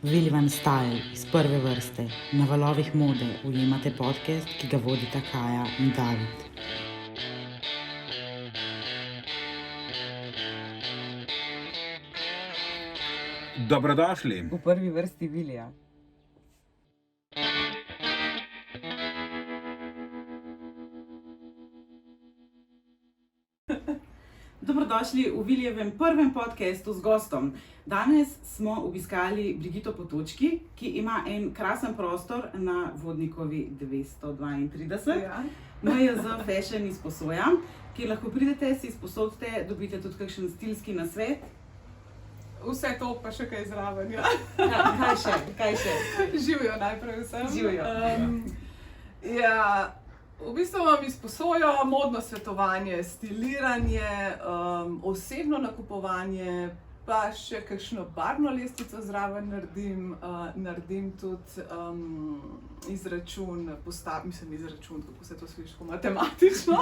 Villivan Style iz prve vrste, na valovih mode ujemate podcast, ki ga vodita Kaja in David. Dobrodošli. V prvi vrsti Vilija. Dobrodošli v Vilijevem prvem podcastu z gostom. Danes smo obiskali Brigito Potočki, ki ima en krasen prostor na Vodnikovi 232. Ja. MJZ Fashion izposoja, kjer lahko pridete, si izposodite, dobite tudi kakšen stilski nasvet. Vse to pa še kaj zraven, ja. Kaj še? Živijo najprej vsem. Živijo. Ja, v bistvu vam izposojo modno svetovanje, stiliranje, osebno nakupovanje, pa še kakšno barvno lestvico zraven naredim tudi izračun, kako se to sliši, tako matematično,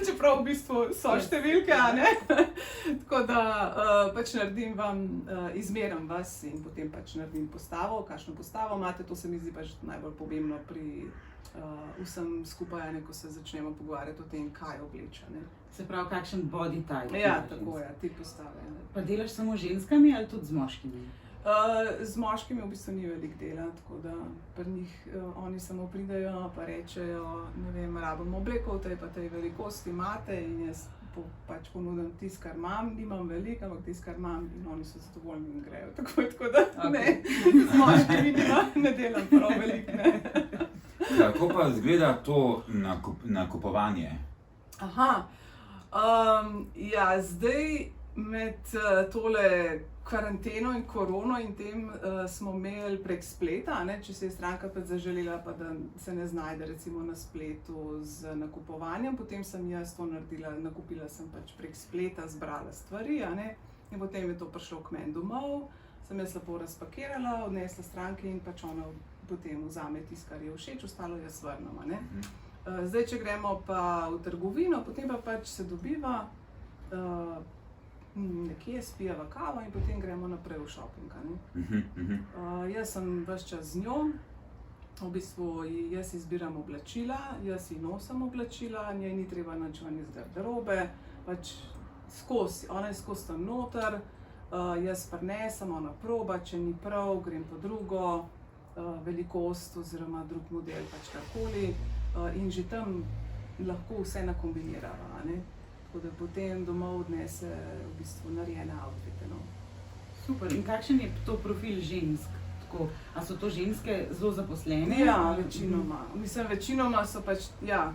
čeprav v bistvu so številke, a ne? Tako da pač naredim vam, izmerim vas in potem pač naredim postavo, kakšno postavo imate, to se mi zdi pač najbolj pomembno pri vsem skupaj, ko se začnemo pogovarjati o tem, kaj obleče, ne. Se pravi, kakšen body type. Ja, tako je, ti postave. Pa delaš samo z ženskami ali tudi z moškimi? Z moškimi v bistvu ni veliko dela, tako da pri njih oni samo pridejo pa rečejo, ne vem, rabim obleko v tej pa tej velikosti imate in jaz pač ponudim tisto, kar imam, nimam veliko, ampak tisto, kar imam in oni so zadovoljni in grejo, tako da ne, z moškimi ne delam prav veliko, ne. Kako pa izgleda to nakupovanje? Aha, ja, zdaj med tole karanteno in korono in tem smo imeli prek spleta, ne, če se je stranka pač zaželela, pa da se ne znajde recimo na spletu z nakupovanjem, potem sem jaz to naredila, nakupila sem pač prek spleta, zbrala stvari, a ne, in potem je to prišlo k meni domov, sem jaz lepo razpakirala, odnesla stranke in pač ona potem vzame tisto, kar je všeč, ostalo jaz vrnem, a ne. Zdaj, če gremo pa v trgovino, potem pa pač se dobiva nekje, spijeva kavo in potem gremo naprej v shopping, a ne. Jaz sem ves čas z njo, v bistvu jaz izbiram oblačila, jaz ji nosim oblačila, njej ni treba nič ven iz garderobe, pač skozi, ona je skozi tam noter, jaz prinesem, ona proba, če ni prav, grem po drugo, velikost oziroma drug model, pač karkoli, in že tam lahko vse nakombinirava, a ne. Tako da potem domov odnese v bistvu narejene outfite, no. Super, in kakšen je to profil žensk? Tako, a so to ženske zelo zaposlene? Ja, večinoma. Mislim, večinoma so pač, ja,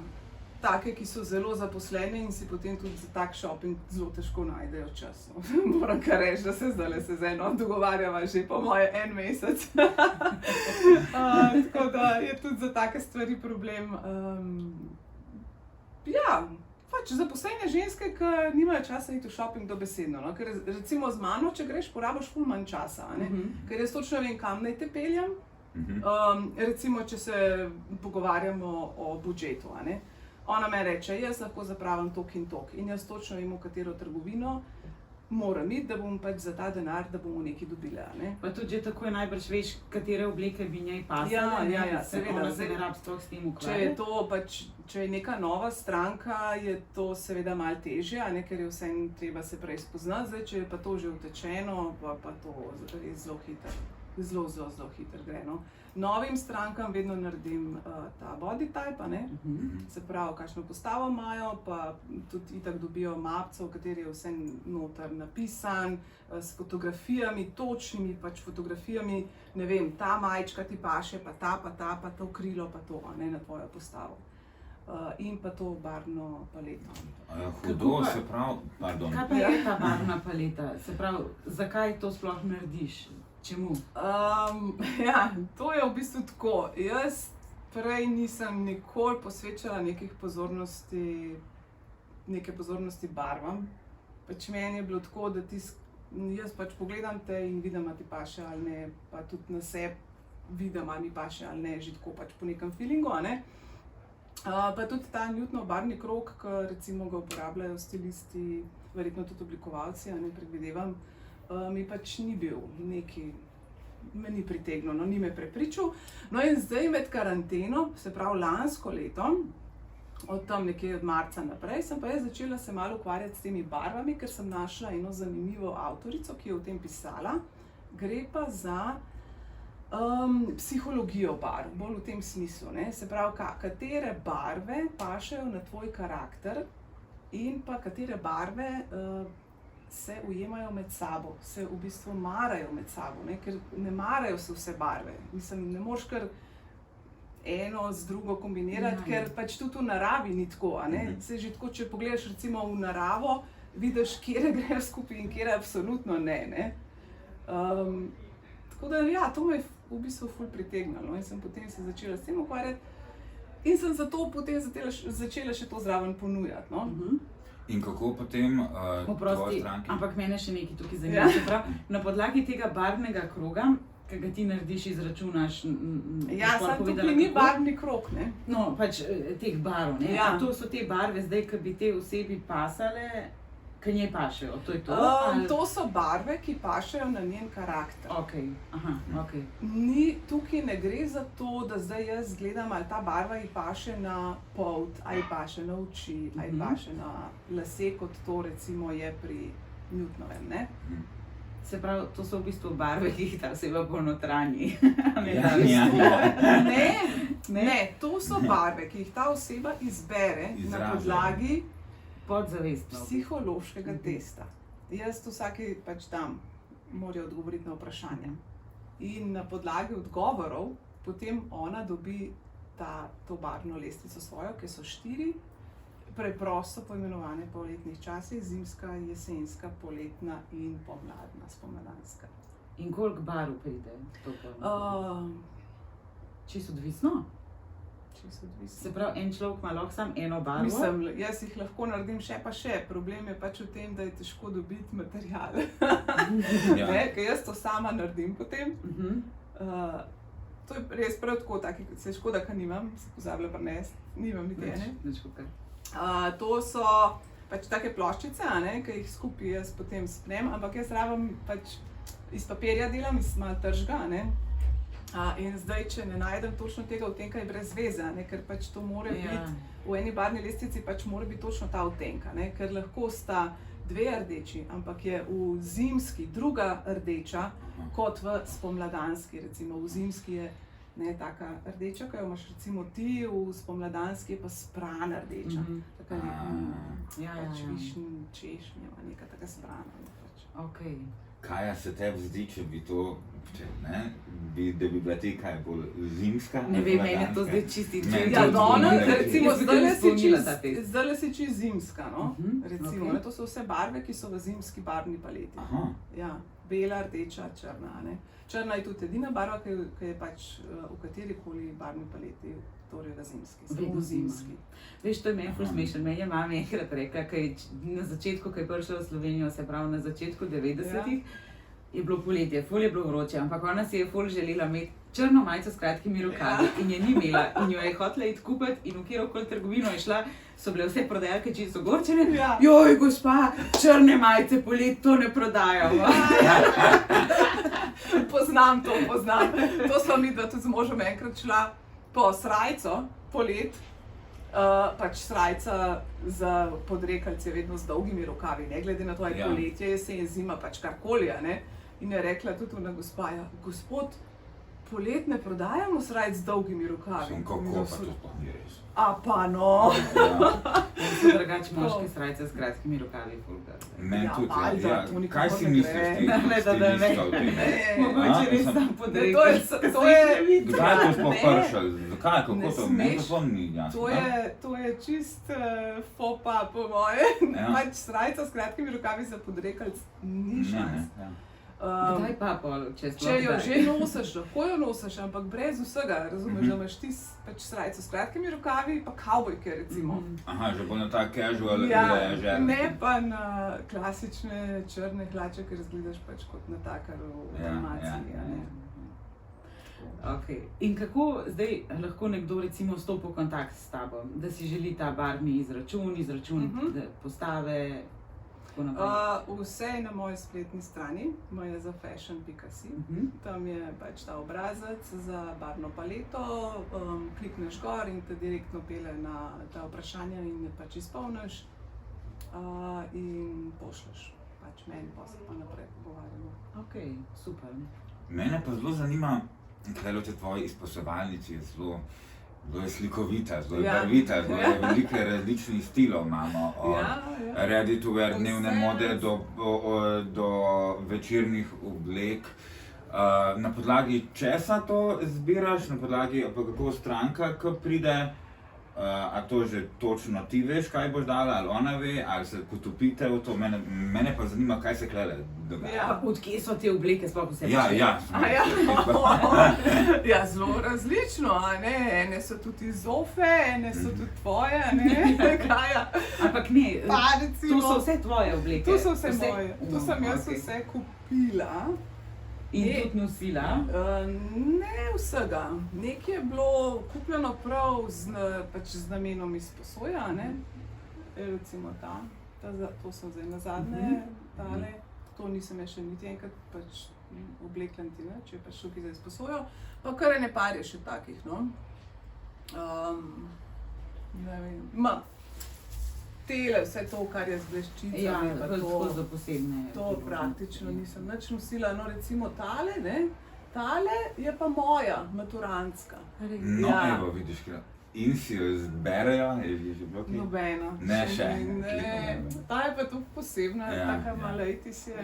take, ki so zelo zaposlene in si potem tudi za tak shopping zelo težko najdejo čas. Moram kar reči, da se zdajle se z eno dogovarjava že po moje en mesec. Tako da je tudi za take stvari problem. Ja, pač zaposlene ženske, ki nimajo časa iti v shopping dobesedno, no? Ker recimo z mano, če greš, porabiš ful manj časa, a ne? Ker jaz točno vem, kam naj te peljem. Recimo, če se pogovarjamo o budžetu, a ne? Ona me reče, jaz lahko zapravim tok in tok in jaz točno vem, v katero trgovino moram iti, da bom pač za ta denar, da bomo nekaj dobile, a ne. Pa tudi že takoj najbrž veš, katere obleke bi njej pasale, Ja, seveda. Ona se ne rabi sploh s tem Če ukvarjati. je to pač, če je neka nova stranka, je to seveda malo težje, a ne, ker je vseeno treba se prej spoznati, zdaj, če je pa to že utečeno, pa to res zelo hitro. Zelo hitro gre, no. Novim strankam vedno naredim ta body type, a ne, se pravi, kakšno postavo imajo, pa tudi itak dobijo mapico, v kateri je vse noter napisan, s fotografijami, točnimi pač fotografijami, ne vem, ta majčka ti paše, pa to krilo, pa to, a ne, na tvojo postavo. In pa to barvno paleto. Hudo, se pravi, pardon. Kaj pa je ta barvna paleta? Se pravi, zakaj to sploh narediš? Čemu? Ja, to je v bistvu tako. Jaz prej nisem nikoli posvečala neke pozornosti barvam. Pač meni je bilo tako, da jaz pač pogledam te in vidim, ali ti paše ali ne, pa tudi na sebi vidim, ali mi paše ali ne, že tako pač po nekem feelingu, a ne. Pa tudi ta Newtonov barvni krog, ki recimo ga uporabljajo stilisti, verjetno tudi oblikovalci, a ne, predvidevam, mi pač ni bil neki me ni pritegnil, no, ni me prepričal. No in zdaj med karanteno, se pravi lansko leto, od tam nekje od marca naprej, sem pa jaz začela se malo ukvarjati s temi barvami, ker sem našla eno zanimivo avtorico, ki je o tem pisala. Gre pa za psihologijo barv, bolj v tem smislu, ne? Se pravi, katere barve pašejo na tvoj karakter in pa katere barve se ujemajo med sabo, se v bistvu marajo med sabo, ne? Ker ne marajo se vse barve. Mislim, ne moreš kar eno z drugo kombinirati, ker pač tudi v naravi ni tako, a ne? Se že tako, če pogledaš recimo v naravo, vidiš, kje grejo skupaj in kje absolutno ne, ne? Tako da, ja, to me je v bistvu ful pritegnilo, in sem potem se začela s tem ukvarjati in sem zato potem začela še to zraven ponujati, no? In kako potem Oprosti, ampak mene še nekaj tukaj zanima. Ja. Na podlagi tega barvnega kroga, ki ga ti narediš, izračunaš. Ja, samo tukaj ni barvni krog, ne? No, pač teh barv, ne? Ja. A to so te barve zdaj, ki bi te osebi pasale, ki njej pašejo, to je to? To so barve, ki pašejo na njen karakter. Okej, aha, okej. Tukaj ne gre za to, da zdaj jaz gledam, ali ta barva ji paše na polt, ali paše na oči, ali paše na lase, kot to recimo je pri Newtonovem, ne? Se pravi, to so v bistvu barve, ki jih ta oseba ponotranji. Ne, to so barve, ki jih ta oseba izbere na podlagi podzavestno psihološkega testa. Jaz vsaki pač tam morajo odgovoriti na vprašanja. In na podlagi odgovorov potem ona dobi to barvno lestvico svojo, ki so 4 preprosto poimenovane po letnih časih: zimska, jesenska, poletna in pomladna, spomladanska. In koliko barv pride? Čisto odvisno? Se pravi, en človek ima lahko samo eno barvo? Mislim, jaz jih lahko naredim še pa še. Problem je pač v tem, da je težko dobiti material. Ker jaz to sama naredim potem. To je res prav tako, se škoda, ker nimam, se pozabila prinesti, nimam niti ene. To so pač take ploščice, ki jih skupaj jaz potem spnem, ampak jaz rabim pač iz papirja delam, iz malo tržga, in zdaj, če ne najdem točno tega odtenka, je brez veze, ker pač to mora biti, v eni barvni lestvici pač mora biti točno ta odtenka, ker lahko sta 2 rdeči, ampak je v zimski druga rdeča, kot v spomladanski, recimo v zimski je taka rdeča, ki jo imaš recimo ti, v spomladanski je pa sprana rdeča, taka pač višnja, češnja, neka taka sprana. Kaj se tebi zdi, če bi to, da bi bila ti kaj bolj zimska? Ne vem, meni je to zdaj čisti čez. Ja, recimo zdaj si čisto zimska, no? Recimo, to so vse barve, ki so v zimski barvni paleti. Ja, bela, rdeča, črna, ne? Črna je tudi edina barva, ki je pač v katerikoli barvni paleti, torej v zimski, samo v zimski. Veš, to je meni ful smešno. Meni je mama enkrat rekla, na začetku, ko je prišla v Slovenijo, se pravi na začetku 90-ih, je bilo poletje, ful je bilo vroče, ampak ona si je ful želela imeti črno majico s kratkimi rokavi in je ni imela in jo je hotela iti kupiti in v kjerokoli trgovino je šla, so bile vse prodajalke čisto ogorčene. Joj, gospa, črne majice poleti, to ne prodajo. Poznam to. To sva midva tudi z možem enkrat šla po srajco polet, pač srajca za podrekalce vedno z dolgimi rokavi, ne glede na to, je poletje, jesen, zima, pač karkoli, ne. In je rekla tudi ona gospa, gospod, polet ne prodajamo srajc z dolgimi rokavi. Kako pa to sploh ni res? A pa no! So drugače moške srajce s kratkimi rokavi fulgar. Meni tudi, kaj si misliš ti? Mogoče res sam podrekalce. Kdaj je to sploh pršel? Zakaj, kako to? Meni to sploh ni jasno. To je čist fopa po moje. Pač srajca s kratkimi rokavi za podrekalc ni šans. Kdaj pa pol, če sploh kdaj? Če jo že nosiš, lahko jo nosiš, ampak brez vsega, razumeš, da imaš ti pač srajco s kratkimi rokavi, pa kavbojke recimo. Aha, že bolj na ta casual ležer. Ne pa na klasične črne hlače, ker izgledaš pač kot natakar v animaciji. In kako zdaj lahko nekdo recimo stopi v kontakt s tabo, da si želi ta barvni izračun postave? tako naprej? Vse je na moji spletni strani, mojazafashion.si. Tam je pač ta obrazec za barvno paleto, klikneš gor in te direktno pele na ta vprašanja in je pač izpolniš in pošleš pač meni, pa se pa naprej pogovarjamo. Ok, super. Mene pa zelo zanima, kaj te tvoji izposovalnici je zelo je slikovita, zelo je barvita, zelo je veliko različnih stilov imamo. Ready to wear dnevne mode do večernih oblek. Na podlagi česa to zbiraš, na podlagi pa kako stranka, ki pride, a to že točno ti veš, kaj boš dala, ali ona ve, ali se potopite v to, mene pa zanima, kaj se klele dogaja. Odkje so te obleke, sploh vse? Ja, zelo različno, a ne, ene so tudi zofe, ene so tudi tvoje, a ne, kaj ja. Ampak ne, recimo, tu so vse tvoje obleke. Tu so vse moje, tu sem jaz vse kupila. In tudi nosila? Ne vsega. Nekaj je bilo kupljeno prav z namenom izposoja, ne. Recimo to so zdaj nazadnje tale. To nisem še niti enkrat pač oblekla niti ne, če je pač tukaj za izposojo. Pa kar ene par je še takih, no. Ne vem, tele, vse to, kar je z bleščicami, pa to praktično nisem nič nosila. No, recimo tale, ne, tale je pa moja, maturantska. No, evo, vidiš, in si jo zberejo, je že bilo kaj? Nobena. Ne, še. Ta je pa tukaj posebna, taka malejtis je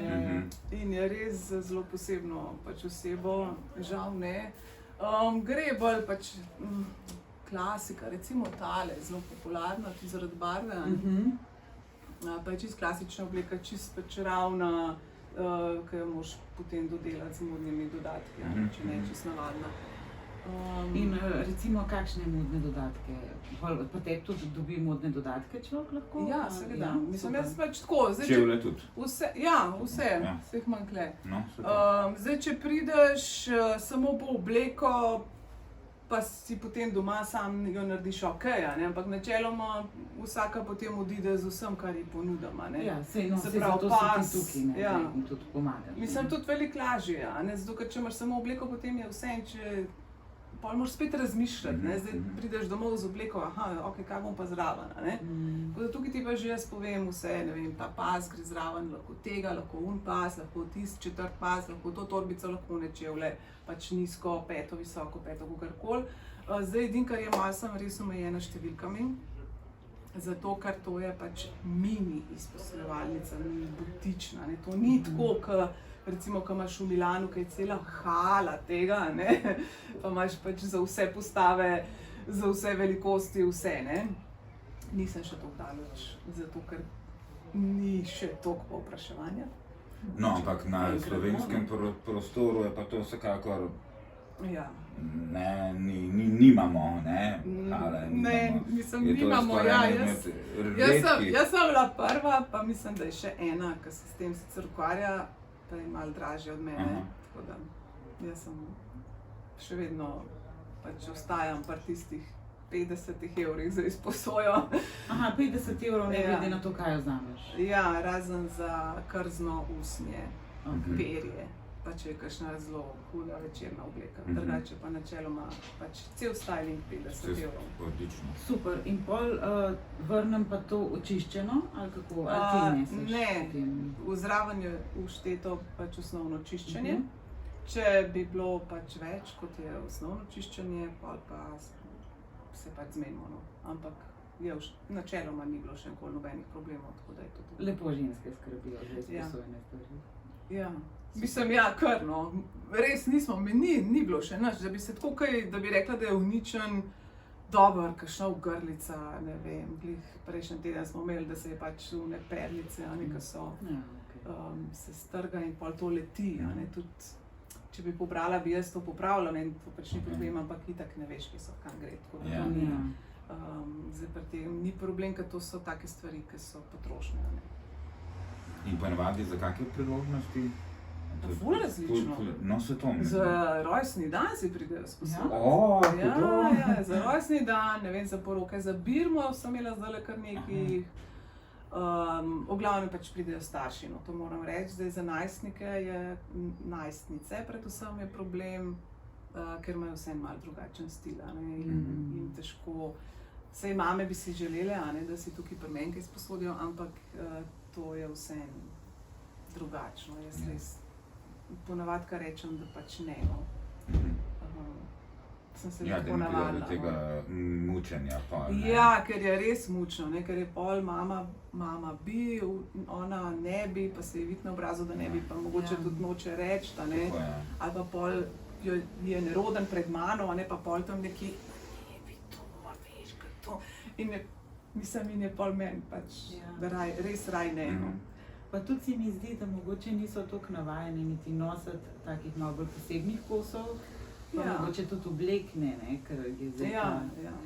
in je res zelo posebno pač osebo, žal ne. Gre bolj pač klasika, recimo tale, zelo popularna, tudi zaradi barve, pa je čist klasična obleka, čist pač ravna, ki jo moraš potem dodelati z modnimi dodatki, če ne čist navadna. In recimo, kakšne modne dodatke? Pa te tudi dobi modne dodatke človek lahko? Ja, seveda. Mislim, jaz pač tako. Čevlje tudi? Ja, vse jih manj kle. Zdaj, če prideš samo po obleko, pa si potem doma sam jo narediš okej, ampak načeloma vsaka potem odide z vsem, kar ji ponudim. Ja, zato si ti tukaj in tudi pomagaš. Mislim, tudi veliko lažje, zato ker če imaš samo obleko, potem je vse in če pol moraš spet razmišljati, zdaj prideš domov z obleko, okej, kaj bom pa zraven, Tako da tukaj ti pa že jaz povem vse, ne vem, ta pas gre zraven, lahko tega, lahko pas, lahko tisti četrt pas, lahko to torbico, lahko one čevlje, pač nizko, peto, visoko, peto, kakorkoli. Zdaj, edino, kar je malo, sem res omejena številkami, zato, ker to je pač mini izposojevalnica, ni butična, to ni tako, recimo, ko imaš v Milanu, ki je cela hala tega, pa imaš pač za vse postave, za vse velikosti, vse, Nisem še toliko daleč, zato ker ni še toliko povpraševanja. No, ampak na slovenskem prostoru je pa to vsekakor, nimamo, hale, nimamo, jaz sem bila prva, pa mislim, da je še ena, ki se s tem sicer ukvarja, pa je malo dražje od mene, tako da jaz sem še vedno pač ostajam pri tistih 50 evrih za izposojo. 50 evrov ne glede na to, kaj jo vzameš? Ja, razen za krzno, usnje, perje, pa če je kakšna zelo huda večerna obleka. Drugače pa načeloma pač cel styling 50 evrov. Odlično. Super, in pol vrnem pa to očiščeno, ali kako? Ne, zraven je všteto pač osnovno čiščenje. Če bi bilo pač več, kot je osnovno čiščenje, pa se pač zmenimo, ampak načeloma ni bilo še nikoli nobenih problemov, tako da je to tudi. Lepo ženske skrbijo za izposojene stvari. Ja, mislim, kar, res nismo, ni bilo še nič, da bi se tako kaj, da bi rekla, da je uničen, dober, kakšna ogrlica, ne vem, prejšnji teden smo imeli, da se je pač une perlice, ki so, se strga in pol to leti, tudi če bi pobrala, bi jaz to popravila, to pač ni problem, ampak itak ne veš, kje so, kam gre, tako da to ni. Zdaj pri tem ni problem, ker to so take stvari, ki so potrošne. In ponavadi za kakšne priložnosti? Ful različno. No, se to mi. Za rojstni dan si pridejo sposobnosti. Ja, za rojstni dan, ne vem, za poroke, za birmo sem imela zdajle kar nekaj. V glavnem pač pridejo starši, no, to moram reči. Zdaj za najstnice predvsem je problem, ker imajo vse malo drugačen stil, a ne, in težko. Saj mame bi si želele, a ne, da si tukaj pri meni kaj sposodijo, ampak to je vse drugačno. Jaz res ponavadi kar rečem, da pač ne, no. Sem se tako navadila. Ja, da tega mučenja pa, ne. Ja, ker je res mučno, ne, ker je pol mama bi, ona ne bi, pa se je vidi na obrazu, da ne bi, pa mogoče tudi noče reči, a ne. Ali pa pol je neroden pred mano, a ne, pa pol tam neki, ne bi to, veš, kaj to. In je pol meni pač, da res raj ne, no. Pa tudi se mi zdi, da mogoče niso toliko navajeni niti nositi takih malo bolj posebnih kosov, pa mogoče tudi oblekne, ne, ker je zdaj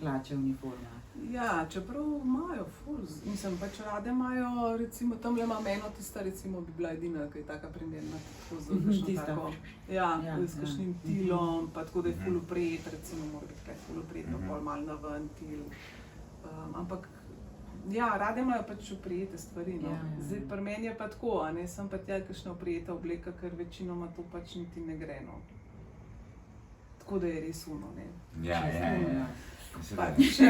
hlače, uniforma. Ja, čeprav imajo ful, mislim, pač rade imajo, recimo, tamle imam eno, tista recimo bi bila edina, ki je taka primerna, tako z kakšno tako, s kakšnim tilom, pa tako da je ful upret, recimo, mora biti kaj ful upret, pa pol malo naven til, ampak ja, rade imajo pač uprijete stvari, no. Zdaj, pri meni je pa tako, a ne, sem pa tja kakšna uprijeta obleka, ker večinoma to pač niti ne gre, no. Tako da je res uno, ne. Ja. Pač.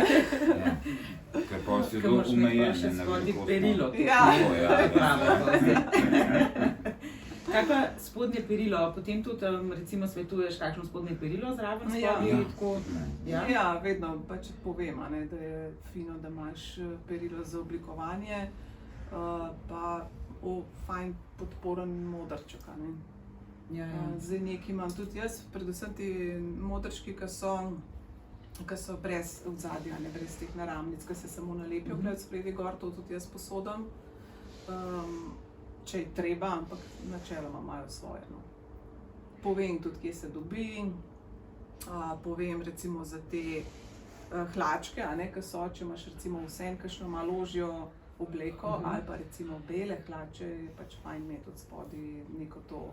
Ker pa si zelo umejene na veliko perilo. Kaj pa spodnje perilo? Potem tudi recimo svetuješ kakšno spodnje perilo zraven spodnje? Ja, vedno pač povem, a ne, da je fino, da imaš perilo za oblikovanje, pa fajn podporen modrček, a ne. Zdaj nekaj imam tudi jaz, predvsem ti modrčki, ki so brez odzadja, ne, brez teh naramnic, ki se samo nalepijo gled spredi gor, to tudi jaz posodim. Če je treba, ampak načeloma imajo svoje, no. Povem tudi, kje se dobi, povem recimo za te hlačke, a ne, ki so, če imaš recimo vseeno kakšno malo ožjo obleko, ali pa recimo bele hlače, je pač fajn imeti od spodaj neko to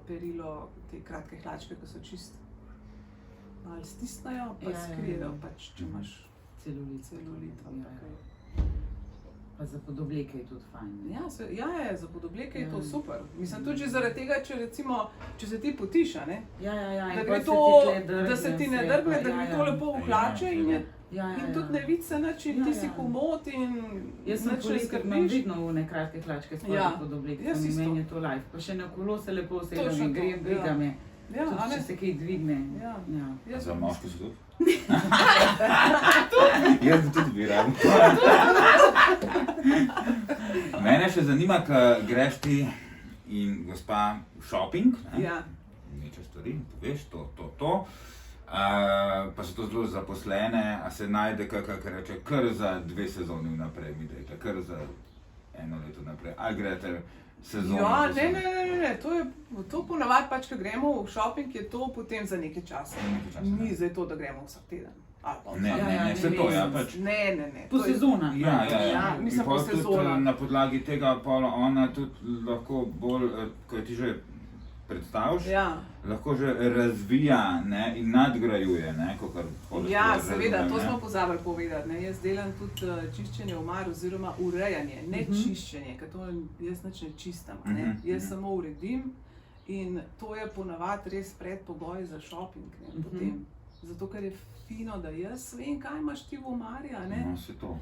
perilo, te kratke hlačke, ki so čisto malo stisnajo, pa skrijejo pač, če imaš celulit ali pa kaj. Pa za podobleke je tudi fajn. Ja, za podobleke je to super. Mislim, tudi že zaradi tega, če se ti potiš, a ne? Da gre to, da se ti ne drgne, da gre to lepo v hlače in tudi ne vidi se nič in ti si komot in jaz sem polika, imam vidno one kratke hlačke spodaj podobleke, meni je to life. Pa še na kolo se lepo usedem in grem, briga me. Tudi če se kaj dvigne. Za moški so tudi? Jaz bi tudi bi rad. Mene še zanima, ko greš ti in gospa v shopping, neče stvari, poveš to, pa so to zelo zaposlene, a se najde kakak reče, kar za 2 sezoni vnaprej mi dajte, kar za 1 leto naprej, ali grete sezono? Ja, ne, to ponavadi pač, ko gremo v shopping, je to potem za nekaj časa. Ni zdaj to, da gremo vsak teden. Ne, vse to, ja, pač. Ne. Po sezonah. Ja, mislim po sezonah. Na podlagi tega pola ona tudi lahko bolj, ko ti že predstaviš, lahko že razvija, ne, in nadgrajuje, ne, kakor hočeš. Ja, seveda, to smo pozabili povedati, ne. Jaz delam tudi čiščenje omar oziroma urejanje, ne čiščenje, ker to jaz nič ne čistam, ne. Jaz samo uredim in to je ponavadi res predpogoj za shopping, ne, potem. Zato, ker je fino, da jaz vem, kaj imaš ti v omari, a ne. No, se to.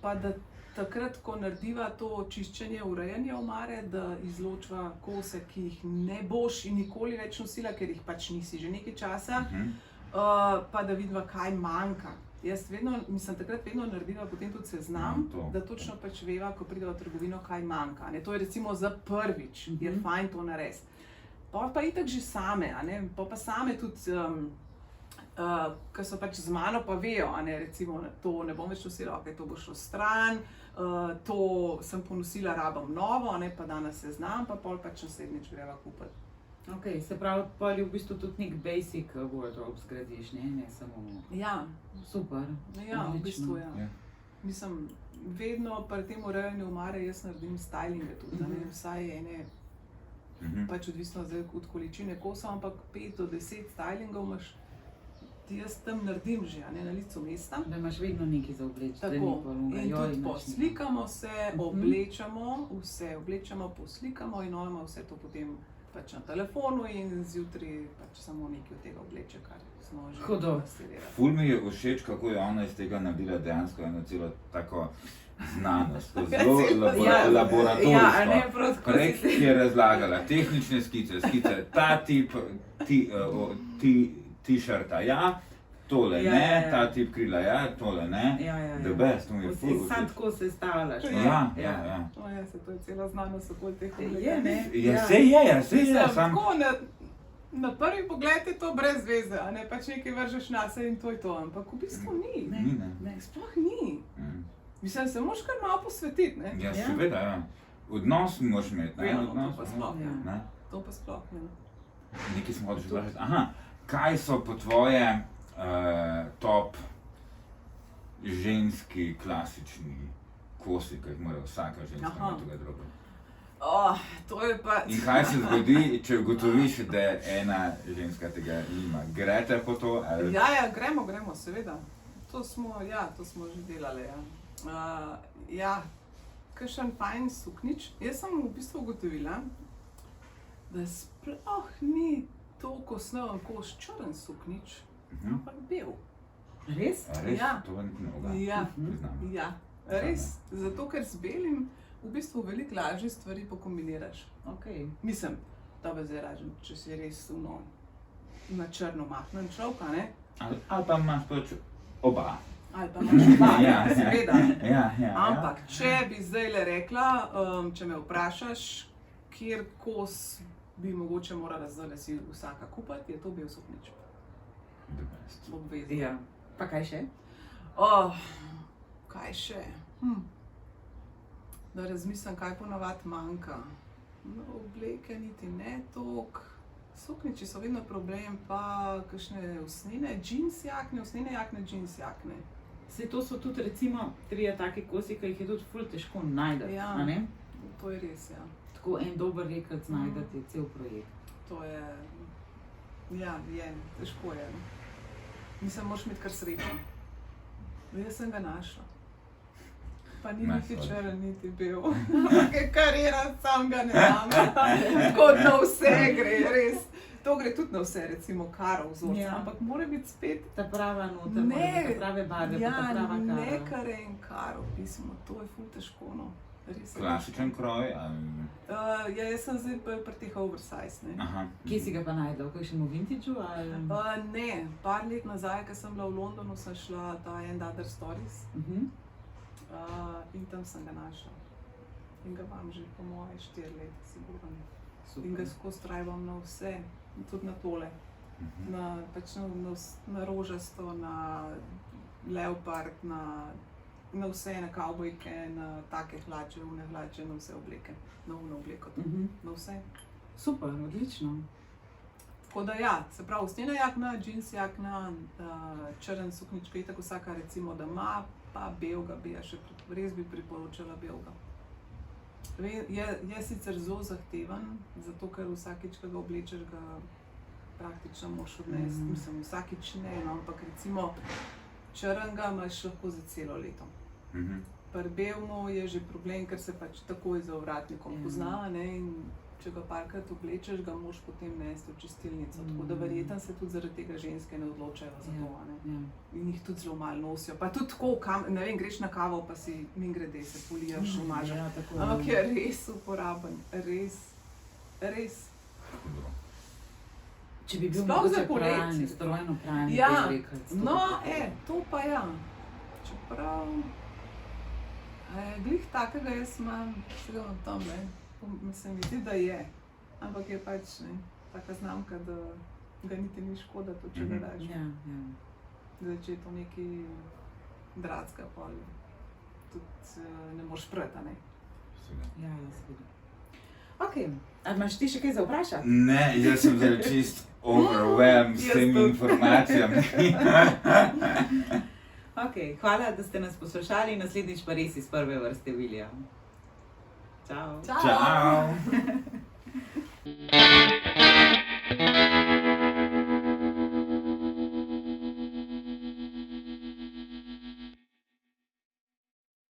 Pa da takrat, ko narediva to čiščenje, urejanje omare, da izločiva kose, ki jih ne boš nikoli več nosila, ker jih pač nisi že nekaj časa, pa da vidiva, kaj manjka. Jaz takrat vedno narediva potem tudi seznam, da točno pač veva, ko pride v trgovino, kaj manjka. To je recimo za prvič, je fajn to narediti. Pa itak že same, a ne, pa same tudi, ki so pač z mano pa vejo, a ne, recimo to ne bom več nosila, ok, to bo šlo stran, to sem ponosila, rabam novo, a ne, pa danes seznam, pa pol pač naslednjič greva kupiti. Ok, se pravi, pol v bistvu tudi nek basic wardrobe zgradiš, ne samo... Ja. Super. Ja, v bistvu, ja. Mislim, vedno pri tem urejanju omare jaz naredim stylinge tudi, a ne, vsaj ene, pač odvisno od količine kosov, ampak 5 do 10 stylingov imaš jaz tam naredim že, a ne, na licu mesta. Da imaš vedno nekaj za obleči. da ni Tako, polunga. in Joj, tudi imaš poslikamo se, Mhm. oblečemo, poslikamo in ona ima vse to potem pač na telefonu in zjutraj pač samo nekaj od tega obleče, kar smo že Hudo. nastirali. Ful mi je všeč, kako je ona iz tega naredila dejansko eno celo tako znanost, to je zelo laboratorijsko. Ja, a ne, prav tako Prej si se- je razlagala tehnične skice, ta tip t-shirta, ja, tole Ja, ne, ja. ta tip krila, ja, tole ne. Ja, ja, The ja. best, to mi je ful Sam všeč. tako se stavljaš. ne? Ja, ja. No, ja, to je cela znanost okoli teh Je, ne? Ja, sej je, Mislim, sam. tako, na prvi pogled je to brez veze, a ne, pač nekaj vržeš nase in to je to, ampak v bistvu ni. Ne, Ni, ne. ne. Sploh ni. Mm. Mislim, se moraš kar malo posvetiti, ne? Ja, Ja. seveda, ja. Odnos moraš imeti, ne? Ja, no, Odnos, to pa sploh, ja. ne? To pa sploh ne. Nekaj smo hodili vprašati. Aha, kaj so po tvoje top ženski klasični kosi, ki jih mora vsaka ženska Aha. imeti v garderobi? Oh, to je pa... In kaj se zgodi, če ugotoviš, da ena ženska tega nima? Grete po to? Ali... Ja, gremo, seveda. To smo že delali, ja. Ja, kakšen fajn suknič. Jaz sem v bistvu ugotovila, da sploh ni toliko osnoven kos črn suknič, ampak bel. Res? A res? Ja. To pa niti ne moga. Ja, Priznam. ja, res. Zato, ker z belim v bistvu veliko lažje stvari pokombiniraš. Okay. Mislim, to bi zdaj ražen, če si res na črno mahnen človek, a ne? Ali pa imaš pač oba. Ali pa imaš oba, Ja, ja. seveda. Ja. Ampak, če bi zdaj le rekla, če me vprašaš, kjer kos bi mogoče morala zdaj si vsaka kupiti, je to bel suknič. The best. Obvezno. Ja. Pa kaj še? Kaj še? Da razmislim, kaj ponavadi manjka. No, obleke niti ne toliko. Sukniči so vedno problem, pa kakšne usnjene, džins jakne, usnjene jakne, džins jakne. Saj to so tudi recimo trije taki kosi, ki jih je tudi ful težko najti, Ja. a ne? To je res, ja. Tako en dober rekec najdete cel projekt. To je, ja, je, težko je. Mislim, moraš imeti kar srečo. Jaz sem ga našla. Pa ni niti Nice. črn, niti bel. Ker karira, sam ga ne dam. Tako na vse gre, res. To gre tudi na vse, recimo karo vzorca, Ja. ampak mora biti spet. Ta prava noter, Ne, mora biti ta prave barve, pa ta Ja, prava ne kara. kar en karo pismo, to je ful težko, no. Res je Klasičen težko. kroj? Ali... Ja, jaz sem zdaj pri teh oversize, ne. Aha. Kje si ga pa najdla? V kakšnem vintageu ali? Ne, par let nazaj, ko sem bila v Londonu, sem šla ta And Other Stories in tam sem ga našla. In ga imam že po moje 4 leta, sigurno. In ga skozi trajam na vse, tudi na tole. Pač na rožasto, na leopard, na vse, na kavbojke, na take hlače, une hlače, na vse obleke, na uno obleko, na vse. Super, odlično. Tako da ja, se pravi, usnjena jakna, džins jakna, črn suknič, ki je tako vsaka recimo, da ima, pa belga bi ja še, res bi priporočala belga. Je sicer zelo zahteven, zato ker vsakič, ko ga oblečeš, ga praktično moraš odnesti. Mislim, vsakič ne, no, ampak recimo črnga imaš lahko za celo leto. Pri belmu je že problem, ker se pač takoj za ovratnikom pozna, ne, in če ga parkrat oblečeš, ga moraš potem nesti v čistilnico. Tako da verjetno se tudi zaradi tega ženske ne odločajo za to, a ne. In jih tudi zelo malo nosijo. Pa tudi tako, ne vem, greš na kavo, pa si mimogrede se polijaš, umažeš. Ja, tako. Ampak je res uporaben, res. Če bi bil Sploh za mogoče poletje. pralni, strojno pralni, Ja, bel rekec. no, to pa ja. Čeprav, glih takega jaz imam, seveda tam, ne. Se mi zdi, da je, ampak je pač ne, taka znamka, da ga niti ni škoda, to če ga daš. Ja. Zdaj, če je to nekaj dragega, pa tudi ne moreš prati, ne. Ja, seveda. Ok, a imaš ti še kaj za vprašati? Ne, jaz sem zdaj čist overwhelmed s temi informacijami. Ok, hvala, da ste nas poslušali, naslednjič pa res iz prve vrste Vilija. Ciao. Ciao.